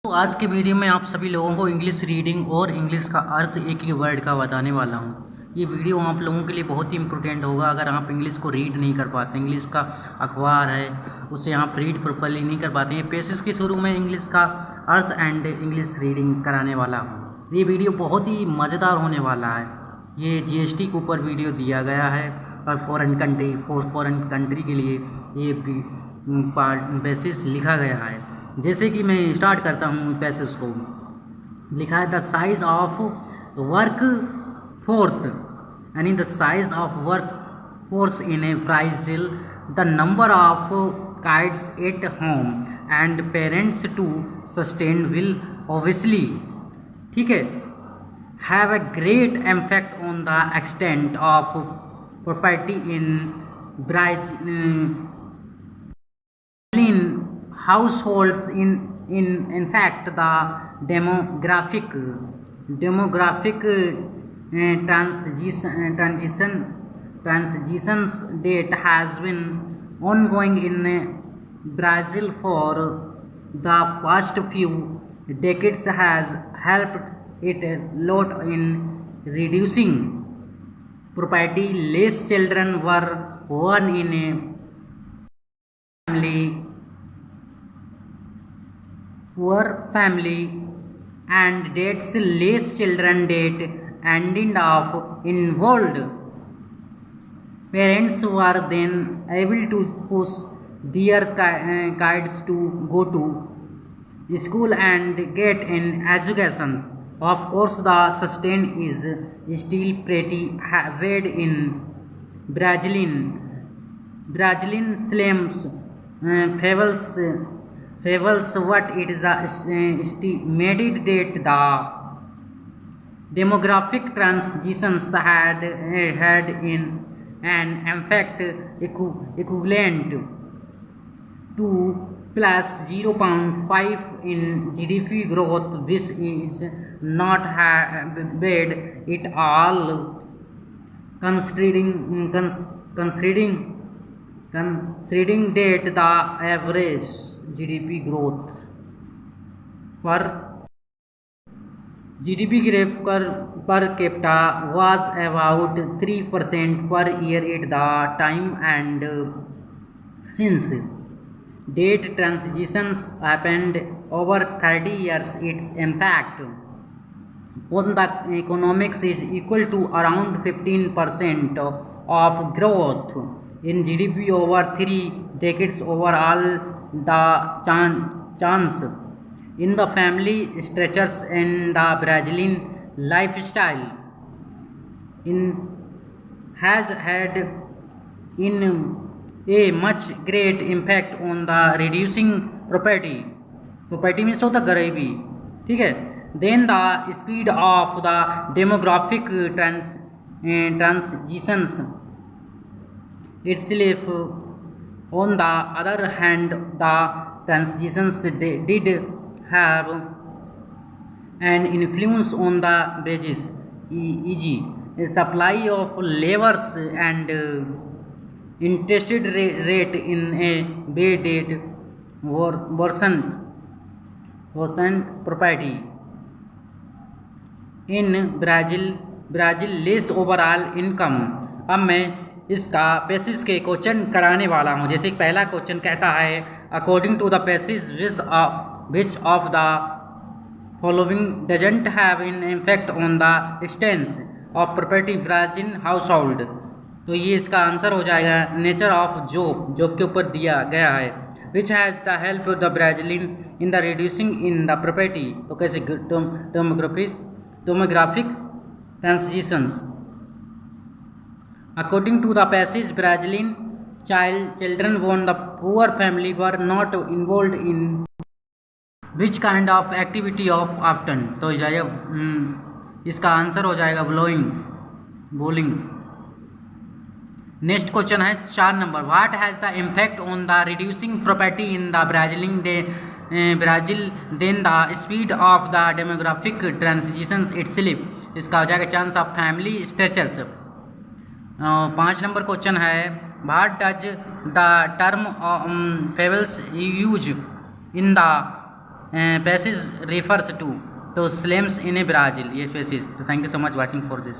तो आज के वीडियो में आप सभी लोगों को इंग्लिश रीडिंग और इंग्लिश का अर्थ एक ही वर्ड का बताने वाला हूँ। ये वीडियो आप लोगों के लिए बहुत ही इंपॉर्टेंट होगा। अगर आप इंग्लिश को रीड नहीं कर पाते, इंग्लिश का अखबार है उसे आप रीड प्रॉपर्ली नहीं कर पाते हैं, पेसेस के शुरू में इंग्लिश का अर्थ एंड इंग्लिश रीडिंग कराने वाला हूँ। ये वीडियो बहुत ही मज़ेदार होने वाला है। ये GST के ऊपर वीडियो दिया गया है और फॉरेन कंट्री के लिए ये बेसिस लिखा गया है। जैसे कि मैं स्टार्ट करता हूँ पैसेज को। लिखा है the size of workforce, यानी the size of workforce in a Brazil, the number of kids at home and parents to sustain will obviously, ठीक है, have a great impact on the extent of property in Brazilian households. In fact, the demographic transitions date has been ongoing in Brazil for the past few decades, has helped it a lot in reducing poverty. Less children were born in a poor family and dates less children date ended up involved. Parents were then able to push their kids to go to school and get an education. Of course, the sustain is still pretty bad in Brazilian slums. Fables what it is estimated that the demographic transitions had in an effect equivalent to plus 0.5 in GDP growth, which is not bad at all considering that the average GDP growth per capita was about 3% per year at the time, and since that transitions happened over 30 years, its impact on the economics is equal to around 15% of growth in GDP over 3 decades. Overall, the chance in the family structures and the Brazilian lifestyle has had in a much great impact on the reducing property means होता गरीबी, ठीक है, then the speed of the demographic transitions itself. On the other hand, the transitions did have an influence on the wages, e.g. supply of laborers and interest rate in a way that worsened property in Brazil less overall income. अब मैं इसका passage के question कराने वाला हूँ। जैसे पहला question कहता है according to the passage which of the following doesn't have in effect on the stance of property Brazil household. तो ये इसका आंसर हो जाएगा नेचर ऑफ जॉब के ऊपर दिया गया है। Which has the help of the Brazilian in the reducing in the property, तो कैसे demographic transitions. According to the passage, Brazilian children born the poor family were not involved in which kind of activity of often, तो इसका answer हो जाएगा bowling। Next question है 4 number, what has the impact on the reducing property in the Brazil then the speed of the demographic transitions itself. इसका हो जाएगा chance of family structures. 5 number question है what does the term fables use in the passage refers to तो slums in a Brazil, ये passage. तो thank you so much watching for this.